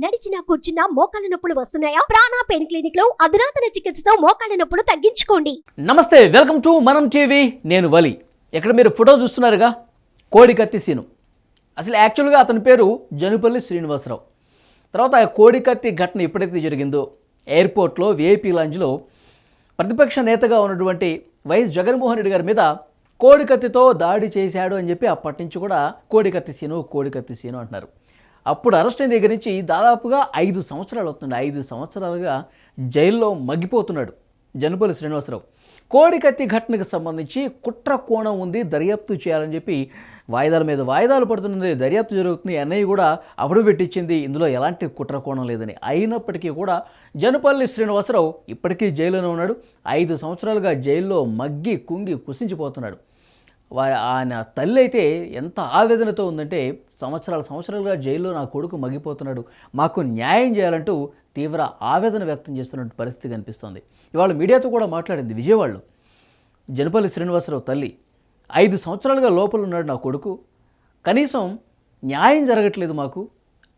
నడిచినా కూర్చున్నా మోకాళ్ళ నొప్పులు వస్తున్నాయా? ప్రాణ పెయిన్ క్లినిక్ లో అధునాతన చికిత్సతో మోకాళ్ళ నొప్పులు తగ్గించుకోండి. నమస్తే, వెల్కమ్ టు మనం టీవీ. నేను వలి. ఇక్కడ మీరు ఫోటో చూస్తున్నారుగా, కోడికత్తి సీను. అసలు యాక్చువల్గా అతని పేరు జనుపల్లి శ్రీనివాసరావు. తర్వాత ఆ కోడికత్తి ఘటన ఎప్పుడైతే జరిగిందో ఎయిర్పోర్ట్లో విఐపీ లాంజ్లో ప్రతిపక్ష నేతగా ఉన్నటువంటి వైఎస్ జగన్మోహన్ రెడ్డి గారి మీద కోడికత్తితో దాడి చేశాడు అని చెప్పి అప్పటి నుంచి కూడా కోడికత్తి సీను అంటున్నారు. అప్పుడు అరెస్ట్ అయిన దగ్గర నుంచి దాదాపుగా 5 సంవత్సరాలు అవుతుంది. 5 సంవత్సరాలుగా జైల్లో మగ్గిపోతున్నాడు జనుపల్లి శ్రీనివాసరావు. కోడికత్తి ఘటనకు సంబంధించి కుట్ర కోణం ఉంది, దర్యాప్తు చేయాలని చెప్పి వాయిదాల మీద వాయిదాలు పడుతున్నది, దర్యాప్తు జరుగుతుంది. ఎన్ఐ కూడా అఫిడవిట్ ఇచ్చింది, ఇందులో ఎలాంటి కుట్ర కోణం లేదని. అయినప్పటికీ కూడా జనుపల్లి శ్రీనివాసరావు ఇప్పటికీ జైల్లోనే ఉన్నాడు. 5 సంవత్సరాలుగా జైల్లో మగ్గి కుంగి కుసించిపోతున్నాడు. ఆయన తల్లి అయితే ఎంత ఆవేదనతో ఉందంటే, సంవత్సరాలుగా జైల్లో నా కొడుకు మగ్గిపోతున్నాడు, మాకు న్యాయం చేయాలంటూ తీవ్ర ఆవేదన వ్యక్తం చేస్తున్న పరిస్థితి కనిపిస్తోంది. ఇవాళ మీడియాతో కూడా మాట్లాడింది విజయవాడలో జనుపల్లి శ్రీనివాసరావు తల్లి. 5 సంవత్సరాలుగా లోపల ఉన్నాడు నా కొడుకు, కనీసం న్యాయం జరగట్లేదు మాకు.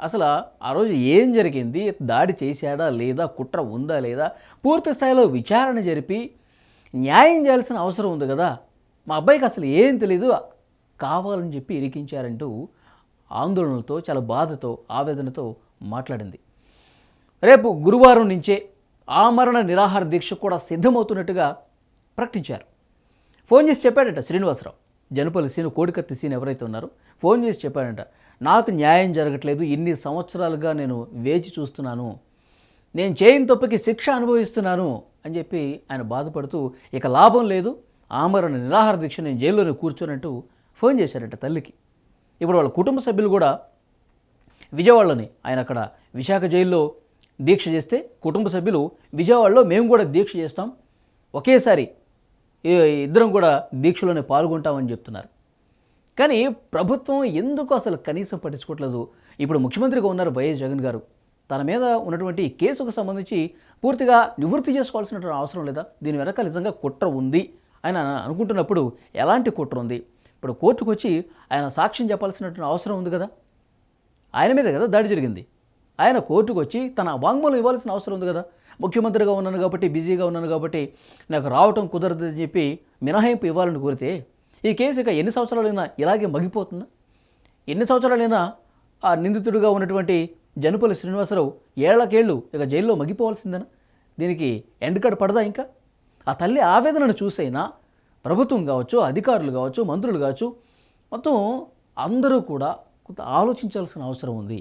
అసలు ఆ రోజు ఏం జరిగింది, దాడి చేశాడా లేదా, కుట్ర ఉందా లేదా, పూర్తి స్థాయిలో విచారణ జరిపి న్యాయం చేయాల్సిన అవసరం ఉంది కదా. మా అబ్బాయికి అసలు ఏం తెలీదు, కావాలని చెప్పి ఇరికించారంటూ ఆందోళనలతో, చాలా బాధతో, ఆవేదనతో మాట్లాడింది. రేపు గురువారం నుంచే ఆమరణ నిరాహార దీక్ష కూడా సిద్ధమవుతున్నట్టుగా ప్రకటించారు. ఫోన్ చేసి చెప్పాడంట శ్రీనివాసరావు, జనుపల్లి సీను, కోడికత్తి సీను ఎవరైతే ఉన్నారో ఫోన్ చేసి చెప్పాడంట, నాకు న్యాయం జరగట్లేదు, ఇన్ని సంవత్సరాలుగా నేను వేచి చూస్తున్నాను, నేను చేయని తప్పుకి శిక్ష అనుభవిస్తున్నాను అని చెప్పి ఆయన బాధపడుతూ, ఇక లాభం లేదు, ఆమరణ నిరాహార దీక్ష, నేను జైల్లోనే కూర్చోనంటూ ఫోన్ చేశారంట తల్లికి. ఇప్పుడు వాళ్ళ కుటుంబ సభ్యులు కూడా విజయవాడలోని, ఆయన అక్కడ విశాఖ జైల్లో దీక్ష చేస్తే కుటుంబ సభ్యులు విజయవాడలో మేము కూడా దీక్ష చేస్తాం, ఒకేసారి ఇద్దరం కూడా దీక్షలోనే పాల్గొంటామని చెప్తున్నారు. కానీ ప్రభుత్వం ఎందుకు అసలు కనీసం పట్టించుకోవట్లేదు? ఇప్పుడు ముఖ్యమంత్రిగా ఉన్నారు వైఎస్ జగన్ గారు, తన మీద ఉన్నటువంటి కేసుకు సంబంధించి పూర్తిగా నివృత్తి చేసుకోవాల్సినటువంటి అవసరం లేదా? దీని వెనక నిజంగా కుట్ర ఉంది ఆయన అనుకుంటున్నప్పుడు ఎలాంటి కుట్ర ఉంది? ఇప్పుడు కోర్టుకు వచ్చి ఆయన సాక్ష్యం చెప్పాల్సినటువంటి అవసరం ఉంది కదా. ఆయన మీద కదా దాడి జరిగింది, ఆయన కోర్టుకు వచ్చి తన వాంగ్మూలం ఇవ్వాల్సిన అవసరం ఉంది కదా. ముఖ్యమంత్రిగా ఉన్నాను కాబట్టి, బిజీగా ఉన్నాను కాబట్టి నాకు రావటం కుదరదని చెప్పి మినహాయింపు ఇవ్వాలని కోరితే ఈ కేసు ఇక ఎన్ని సంవత్సరాలైనా ఇలాగే మగిపోతుందా? ఎన్ని సంవత్సరాలైనా ఆ నిందితుడిగా ఉన్నటువంటి జనుపల్లి శ్రీనివాసరావు ఏళ్లకేళ్ళు ఇక జైల్లో మగిపోవాల్సిందేనా? దీనికి ఎండ్ కార్డ్ పడదా? ఇంకా ఆ తల్లి ఆవేదనను చూసైనా ప్రభుత్వం కావచ్చు, అధికారులు కావచ్చు, మంత్రులు కావచ్చు, మొత్తం అందరూ కూడా కొంత ఆలోచించాల్సిన అవసరం ఉంది.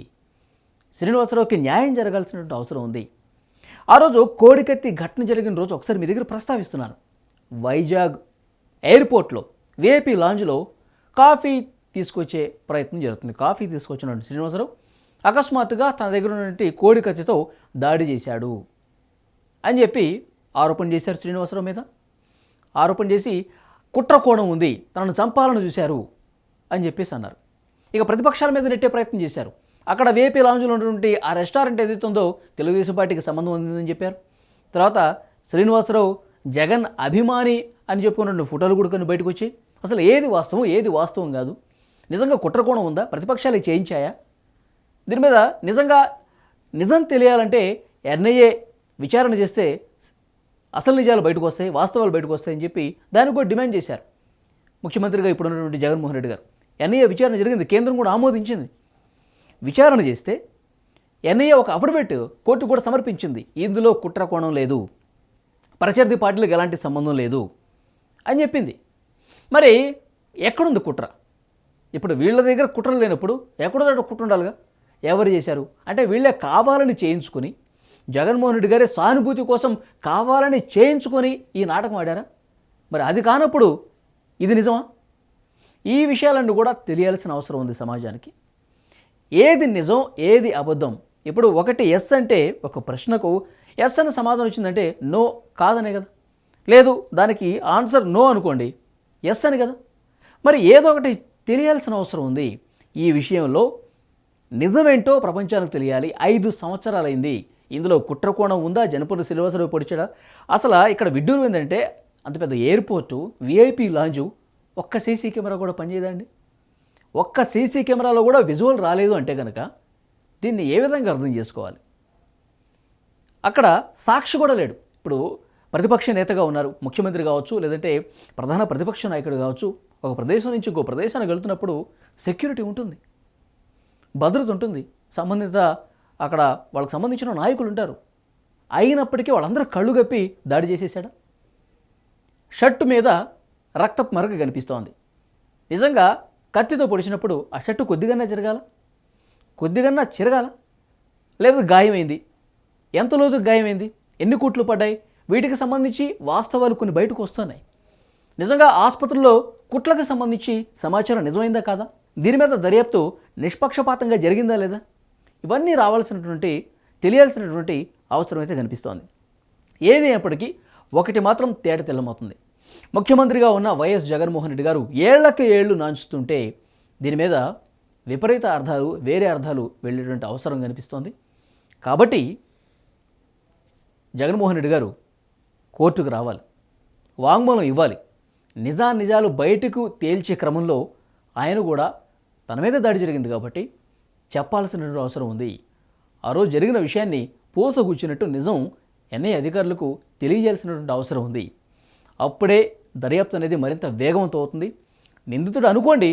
శ్రీనివాసరావుకి న్యాయం జరగాల్సినటువంటి అవసరం ఉంది. ఆ రోజు కోడికత్తి ఘటన జరిగిన రోజు ఒకసారి మీ దగ్గర ప్రస్తావిస్తున్నాను. వైజాగ్ ఎయిర్పోర్ట్లో విఐపీ లాంజ్లో కాఫీ తీసుకొచ్చే ప్రయత్నం జరుగుతుంది. కాఫీ తీసుకొచ్చిన శ్రీనివాసరావు అకస్మాత్తుగా తన దగ్గర ఉన్నటువంటి కోడికత్తితో దాడి చేశాడు అని చెప్పి ఆరోపణ చేశారు శ్రీనివాసరావు మీద. ఆరోపణ చేసి కుట్ర కోణం ఉంది, తనను చంపాలని చూశారు అని చెప్పేసి అన్నారు. ఇక ప్రతిపక్షాల మీద నెట్టే ప్రయత్నం చేశారు. అక్కడ విఐపీ లాంజ్లో ఉన్నటువంటి ఆ రెస్టారెంట్ ఏదైతే ఉందో తెలుగుదేశం పార్టీకి సంబంధం ఉందని చెప్పారు. తర్వాత శ్రీనివాసరావు జగన్ అభిమాని అని చెప్పుకున్న ఫోటోలు కూడా కొన్ని బయటకు వచ్చాయి. అసలు ఏది వాస్తవం, ఏది వాస్తవం కాదు? నిజంగా కుట్ర కోణం ఉందా? ప్రతిపక్షాలు చేయించాయా? దీని మీద నిజం తెలియాలంటే ఎన్ఐఏ విచారణ చేస్తే అసలు నిజాలు బయటకు వస్తాయి, వాస్తవాలు బయటకు వస్తాయని చెప్పి దానికి కూడా డిమాండ్ చేశారు ముఖ్యమంత్రిగా ఇప్పుడు ఉన్నటువంటి జగన్మోహన్ రెడ్డి గారు. ఎన్ఐఏ విచారణ జరిగింది, కేంద్రం కూడా ఆమోదించింది. విచారణ చేస్తే ఎన్ఐఏ ఒక అఫిడవిట్ కోర్టు కూడా సమర్పించింది, ఇందులో కుట్ర కోణం లేదు, ప్రత్యర్థి పార్టీలకు ఎలాంటి సంబంధం లేదు అని చెప్పింది. మరి ఎక్కడుంది కుట్ర? ఇప్పుడు వీళ్ళ దగ్గర కుట్ర లేనప్పుడు ఎక్కడో కుట్ర ఉండాలిగా. ఎవరు చేశారు అంటే వీళ్ళే కావాలని చేయించుకొని, జగన్మోహన్ రెడ్డి గారే సానుభూతి కోసం కావాలని చేయించుకొని ఈ నాటకం ఆడారా? మరి అది కానప్పుడు ఇది నిజమా? ఈ విషయాలన్నీ కూడా తెలియాల్సిన అవసరం ఉంది సమాజానికి. ఏది నిజం, ఏది అబద్ధం? ఇప్పుడు ఒకటి ఎస్ అంటే ఒక ప్రశ్నకు ఎస్ అని సమాధానం వచ్చిందంటే నో కాదనే కదా. లేదు, దానికి ఆన్సర్ నో అనుకోండి, ఎస్ అని కదా. మరి ఏదో ఒకటి తెలియాల్సిన అవసరం ఉంది. ఈ విషయంలో నిజమేంటో ప్రపంచానికి తెలియాలి. 5 సంవత్సరాలైంది. ఇందులో కుట్రకోణం ఉందా? జనుపల్లి శ్రీనివాసరావు పొడిచాడా? అసలు ఇక్కడ విడ్డూరం ఏంటంటే, అంత పెద్ద ఎయిర్పోర్టు, విఐపీ లాంజు, ఒక్క సీసీ కెమెరా కూడా పనిచేయదండి. ఒక్క సీసీ కెమెరాలో కూడా విజువల్ రాలేదు అంటే కనుక దీన్ని ఏ విధంగా అర్థం చేసుకోవాలి? అక్కడ సాక్షి కూడా లేడు. ఇప్పుడు ప్రతిపక్ష నేతగా ఉన్నారు, ముఖ్యమంత్రి కావచ్చు, లేదంటే ప్రధాన ప్రతిపక్ష నాయకుడు కావచ్చు. ఒక ప్రదేశం నుంచి ఇంకో ప్రదేశానికి వెళ్తున్నప్పుడు సెక్యూరిటీ ఉంటుంది, భద్రత ఉంటుంది, సంబంధిత అక్కడ వాళ్ళకి సంబంధించిన నాయకులు ఉంటారు. అయినప్పటికీ వాళ్ళందరూ కళ్ళు గప్పి దాడి చేసేసాడా? షర్టు మీద రక్తపు మరక కనిపిస్తోంది. నిజంగా కత్తితో పొడిచినప్పుడు ఆ షర్టు కొద్దిగానే జరగాల, కొద్దిగా చిరగాల, లేదా గాయమైంది, ఎంత లోతుకు గాయమైంది, ఎన్ని కుట్లు పడ్డాయి, వీటికి సంబంధించి వాస్తవాలు కొన్ని బయటకు వస్తున్నాయి. నిజంగా ఆసుపత్రిలో కుట్లకు సంబంధించి సమాచారం నిజమైందా కాదా, దీని మీద దర్యాప్తు నిష్పక్షపాతంగా జరిగిందా లేదా, ఇవన్నీ రావాల్సినటువంటి తెలియాల్సినటువంటి అవసరం అయితే కనిపిస్తోంది. ఏది అయినప్పటికీ ఒకటి మాత్రం తేట తెల్లమవుతుంది. ముఖ్యమంత్రిగా ఉన్న వైఎస్ జగన్మోహన్ రెడ్డి గారు ఏళ్లకు ఏళ్ళు నాంచుతుంటే దీని మీద విపరీత అర్థాలు, వేరే అర్థాలు వెళ్ళేటువంటి అవసరం కనిపిస్తోంది. కాబట్టి జగన్మోహన్ రెడ్డి గారు కోర్టుకు రావాలి, వాంగ్మూలం ఇవ్వాలి. నిజాలు బయటకు తేల్చే క్రమంలో ఆయన కూడా తన మీద దాడి జరిగింది కాబట్టి చెప్పాల్సినటువంటి అవసరం ఉంది. ఆ రోజు జరిగిన విషయాన్ని పూసగుచ్చినట్టు నిజం ఎన్ఐఏ అధికారులకు తెలియజేయాల్సినటువంటి అవసరం ఉంది. అప్పుడే దర్యాప్తు అనేది మరింత వేగవంతం అవుతుంది. నిందితుడు అనుకోండి,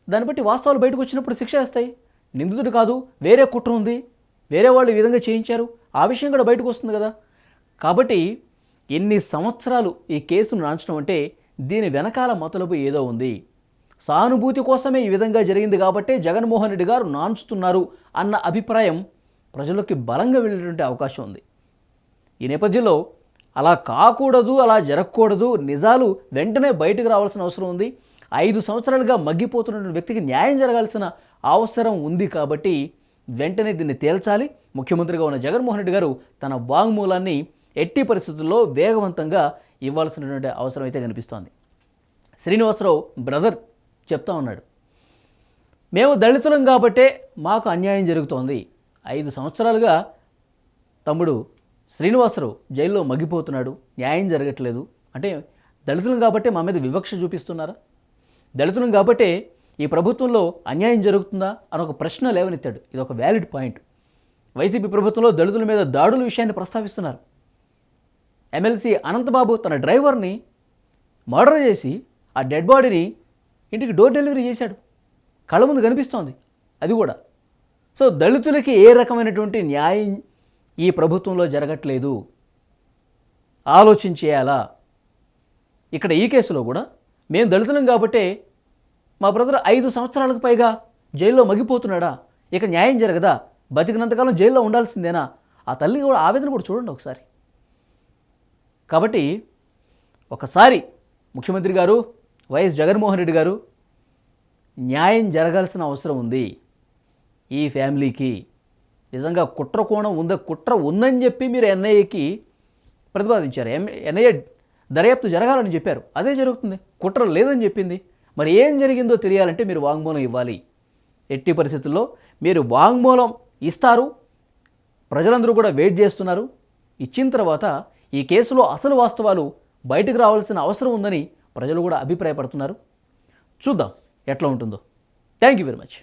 దాన్ని బట్టి వాస్తవాలు బయటకు వచ్చినప్పుడు శిక్ష వేస్తాయి. నిందితుడు కాదు, వేరే కుట్ర ఉంది, వేరే వాళ్ళు ఈ విధంగా చేయించారు, ఆ విషయం కూడా బయటకు వస్తుంది కదా. కాబట్టి ఎన్ని సంవత్సరాలు ఈ కేసును నాంచడం అంటే దీని వెనకాల మతలబు ఏదో ఉంది. సానుభూతి కోసమే ఈ విధంగా జరిగింది కాబట్టే జగన్మోహన్ రెడ్డి గారు నాంచుతున్నారు అన్న అభిప్రాయం ప్రజలకి బలంగా వెళ్ళేటువంటి అవకాశం ఉంది. ఈ నేపథ్యంలో అలా కాకూడదు, అలా జరగకూడదు, నిజాలు వెంటనే బయటకు రావాల్సిన అవసరం ఉంది. 5 సంవత్సరాలుగా మగ్గిపోతున్న వ్యక్తికి న్యాయం జరగాల్సిన అవసరం ఉంది. కాబట్టి వెంటనే దీన్ని తేల్చాలి. ముఖ్యమంత్రిగా ఉన్న జగన్మోహన్ రెడ్డి గారు తన వాంగ్మూలాన్ని ఎట్టి పరిస్థితుల్లో వేగవంతంగా ఇవ్వాల్సినటువంటి అవసరం అయితే కనిపిస్తోంది. శ్రీనివాసరావు బ్రదర్ చెప్తా ఉన్నాడు, మేము దళితులం కాబట్టే మాకు అన్యాయం జరుగుతోంది. 5 సంవత్సరాలుగా తమ్ముడు శ్రీనివాసరావు జైల్లో మగ్గిపోతున్నాడు, న్యాయం జరగట్లేదు అంటే దళితులం కాబట్టే మా మీద వివక్ష చూపిస్తున్నారా? దళితులం కాబట్టే ఈ ప్రభుత్వంలో అన్యాయం జరుగుతుందా అని ఒక ప్రశ్న లేవనెత్తాడు. ఇది ఒక వ్యాలిడ్ పాయింట్. వైసీపీ ప్రభుత్వంలో దళితుల మీద దాడుల విషయాన్ని ప్రస్తావిస్తున్నారు. ఎమ్మెల్సీ అనంతబాబు తన డ్రైవర్ని మర్డర్ చేసి ఆ డెడ్ బాడీని ఇంటికి డోర్ డెలివరీ చేశాడు, కళ్ళ ముందు కనిపిస్తోంది అది కూడా. సో దళితులకి ఏ రకమైనటువంటి న్యాయం ఈ ప్రభుత్వంలో జరగట్లేదు, ఆలోచించేయాలా. ఇక్కడ ఈ కేసులో కూడా మేము దళితులం కాబట్టే మా బ్రదర్ 5 సంవత్సరాలకు పైగా జైల్లో మగ్గిపోతున్నాడా, ఇక న్యాయం జరగదా, బతికినంతకాలం జైల్లో ఉండాల్సిందేనా? ఆ తల్లి కూడా ఆవేదన కూడా చూడండి ఒకసారి. కాబట్టి ఒకసారి ముఖ్యమంత్రి గారు వైఎస్ జగన్మోహన్ రెడ్డి గారు న్యాయం జరగాల్సిన అవసరం ఉంది. ఈ ఫ్యామిలీకి నిజంగా కుట్ర కోణం కుట్ర ఉందని చెప్పి మీరు ఎన్ఐఏకి ప్రతిపాదించారు, ఎన్ఐఏ దర్యాప్తు జరగాలని చెప్పారు, అదే జరుగుతుంది. కుట్ర లేదని చెప్పింది. మరి ఏం జరిగిందో తెలియాలంటే మీరు వాంగ్మూలం ఇవ్వాలి. ఎట్టి పరిస్థితుల్లో మీరు వాంగ్మూలం ఇస్తారు, ప్రజలందరూ కూడా వెయిట్ చేస్తున్నారు. ఇచ్చిన తర్వాత ఈ కేసులో అసలు వాస్తవాలు బయటకు రావాల్సిన అవసరం ఉందని ప్రజలు కూడా అభిప్రాయపడుతున్నారు. చూద్దాం ఎట్లా ఉంటుందో. Thank you very much.